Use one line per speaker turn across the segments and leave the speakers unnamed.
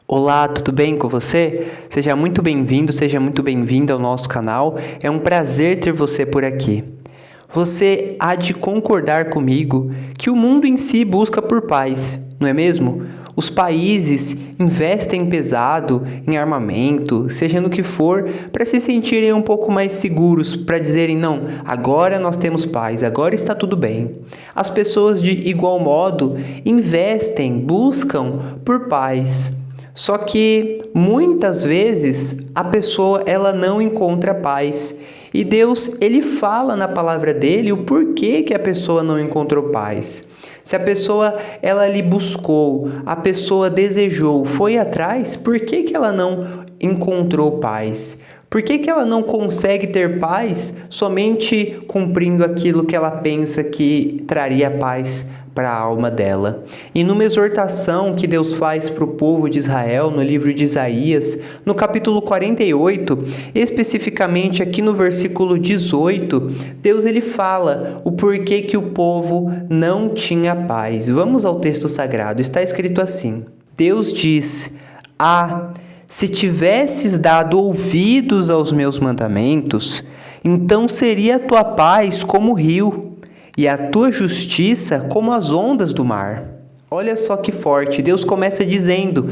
Olá, tudo bem com você? Seja muito bem-vindo, seja muito bem-vinda ao nosso canal. É um prazer ter você por aqui. Você há de concordar comigo que o mundo em si busca por paz, não é mesmo? Os países investem pesado em armamento, seja no que for, para se sentirem um pouco mais seguros, para dizerem, não, agora nós temos paz, agora está tudo bem. As pessoas, de igual modo, investem, buscam por paz. Só que muitas vezes a pessoa ela não encontra paz. E Deus, ele fala na palavra dele o porquê que a pessoa não encontrou paz. Se a pessoa ela lhe buscou, a pessoa desejou, foi atrás, por que que ela não encontrou paz? Por que que ela não consegue ter paz somente cumprindo aquilo que ela pensa que traria paz para a alma dela? E numa exortação que Deus faz para o povo de Israel, no livro de Isaías, no capítulo 48, especificamente aqui no versículo 18, Deus ele fala o porquê que o povo não tinha paz. Vamos ao texto sagrado, está escrito assim: Deus diz: se tivesses dado ouvidos aos meus mandamentos, então seria a tua paz como o rio, e a tua justiça como as ondas do mar. Olha só que forte, Deus começa dizendo,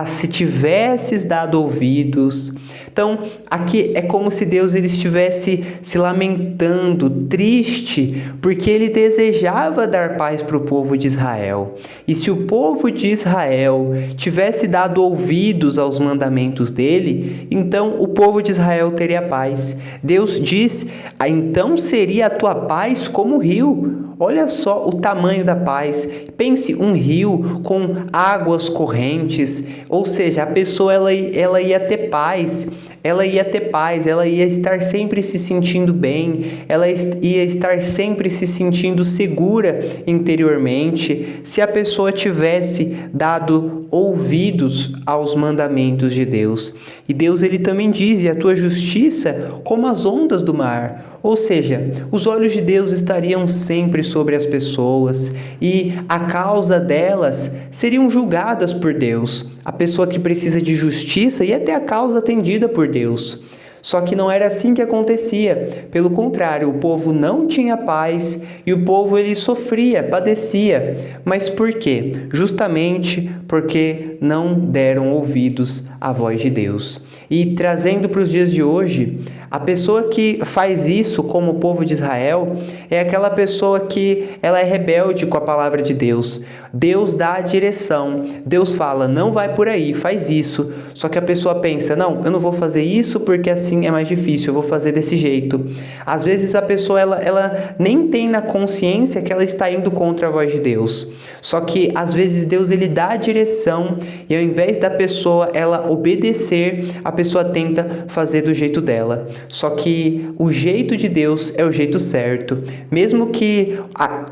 se tivesses dado ouvidos. Então, aqui é como se Deus ele estivesse se lamentando, triste, porque ele desejava dar paz para o povo de Israel. E se o povo de Israel tivesse dado ouvidos aos mandamentos dele, então o povo de Israel teria paz. Deus diz, então seria a tua paz como o rio. Olha só o tamanho da paz. Pense um rio com águas correntes, ou seja, a pessoa ela ia ter paz. Ela ia ter paz, ela ia estar sempre se sentindo bem, ela ia estar sempre se sentindo segura interiormente, se a pessoa tivesse dado ouvidos aos mandamentos de Deus. E Deus ele também diz, e a tua justiça como as ondas do mar. Ou seja, os olhos de Deus estariam sempre sobre as pessoas e a causa delas seriam julgadas por Deus. A pessoa que precisa de justiça ia ter a causa atendida por Deus. Só que não era assim que acontecia. Pelo contrário, o povo não tinha paz e o povo ele sofria, padecia. Mas por quê? Justamente porque não deram ouvidos à voz de Deus. E trazendo para os dias de hoje, a pessoa que faz isso como o povo de Israel é aquela pessoa que ela é rebelde com a palavra de Deus. Deus dá a direção, Deus fala, não vai por aí, faz isso. Só que a pessoa pensa, não, eu não vou fazer isso porque assim é mais difícil, eu vou fazer desse jeito. Às vezes a pessoa ela nem tem na consciência que ela está indo contra a voz de Deus. Só que às vezes Deus ele dá a direção e ao invés da pessoa ela obedecer, a pessoa tenta fazer do jeito dela. Só que o jeito de Deus é o jeito certo. Mesmo que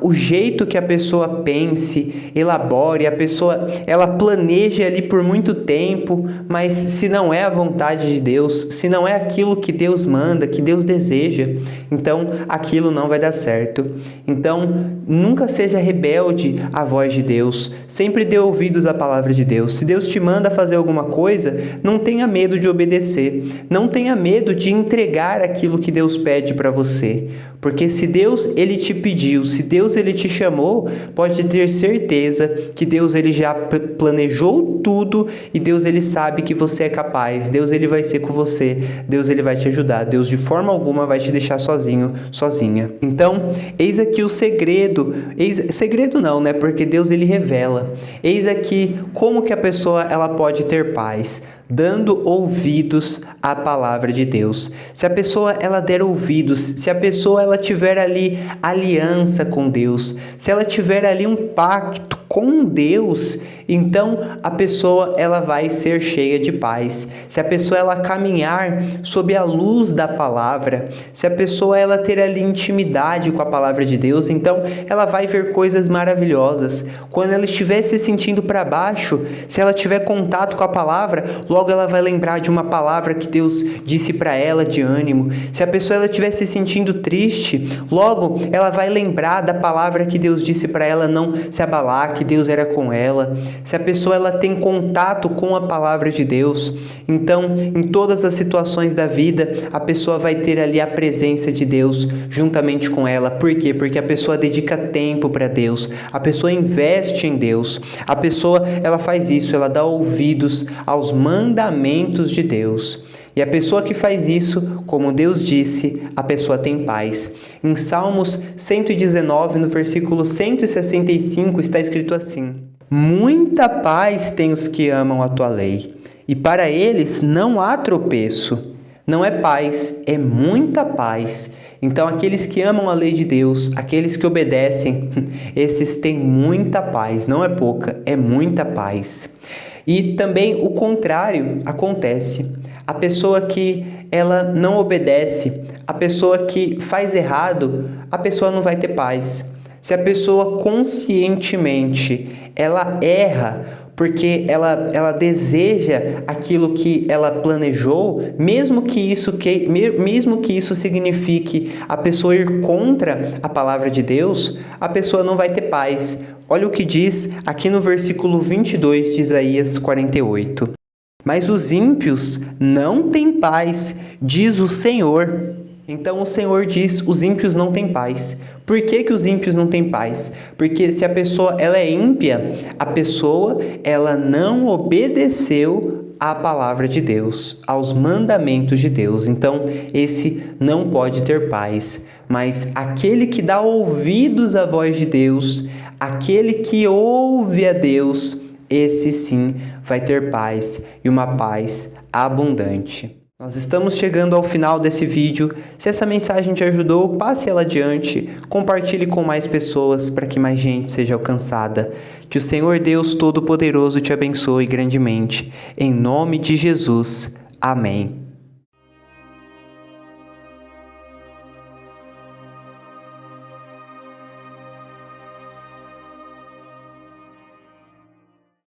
o jeito que a pessoa pense, elabore, a pessoa ela planeje ali por muito tempo, mas se não é a vontade de Deus, se não é aquilo que Deus manda, que Deus deseja, então aquilo não vai dar certo. Então, nunca seja rebelde à voz de Deus. Sempre dê ouvidos à palavra de Deus. Se Deus te manda fazer alguma coisa, não tenha medo de obedecer. Não tenha medo de entregar aquilo que Deus pede para você. Porque se Deus ele te pediu, se Deus ele te chamou, pode ter certeza que Deus ele já planejou tudo e Deus ele sabe que você é capaz. Deus ele vai ser com você. Deus ele vai te ajudar. Deus de forma alguma vai te deixar sozinho, sozinha. Então, eis aqui o segredo. Segredo não, né? Porque Deus ele revela. Eis aqui como que a pessoa ela pode ter paz. Dando ouvidos à palavra de Deus. Se a pessoa ela der ouvidos, se a pessoa ela tiver ali aliança com Deus, se ela tiver ali um pacto com Deus, então a pessoa ela vai ser cheia de paz. Se a pessoa ela caminhar sob a luz da palavra, se a pessoa ela ter ali intimidade com a palavra de Deus, então ela vai ver coisas maravilhosas. Quando ela estiver se sentindo para baixo, se ela tiver contato com a palavra, logo ela vai lembrar de uma palavra que Deus disse para ela de ânimo. Se a pessoa ela estiver se sentindo triste, logo ela vai lembrar da palavra que Deus disse para ela não se abalar, que Deus era com ela, se a pessoa ela tem contato com a palavra de Deus, então em todas as situações da vida, a pessoa vai ter ali a presença de Deus juntamente com ela. Por quê? Porque a pessoa dedica tempo para Deus, a pessoa investe em Deus, a pessoa ela faz isso, ela dá ouvidos aos mandamentos de Deus. E a pessoa que faz isso, como Deus disse, a pessoa tem paz. Em Salmos 119, no versículo 165, está escrito assim: muita paz tem os que amam a tua lei, e para eles não há tropeço. Não é paz, é muita paz. Então, aqueles que amam a lei de Deus, aqueles que obedecem, esses têm muita paz. Não é pouca, é muita paz. E também o contrário acontece. A pessoa que ela não obedece, a pessoa que faz errado, a pessoa não vai ter paz. Se a pessoa conscientemente ela erra porque ela deseja aquilo que ela planejou, mesmo que isso signifique a pessoa ir contra a palavra de Deus, a pessoa não vai ter paz. Olha o que diz aqui no versículo 22 de Isaías 48. Mas os ímpios não têm paz, diz o Senhor. Então o Senhor diz, os ímpios não têm paz. Por que os ímpios não têm paz? Porque se a pessoa ela é ímpia, a pessoa ela não obedeceu à palavra de Deus, aos mandamentos de Deus. Então esse não pode ter paz. Mas aquele que dá ouvidos à voz de Deus, aquele que ouve a Deus, esse sim vai ter paz, e uma paz abundante. Nós estamos chegando ao final desse vídeo. Se essa mensagem te ajudou, passe ela adiante, compartilhe com mais pessoas para que mais gente seja alcançada. Que o Senhor Deus Todo-Poderoso te abençoe grandemente. Em nome de Jesus. Amém.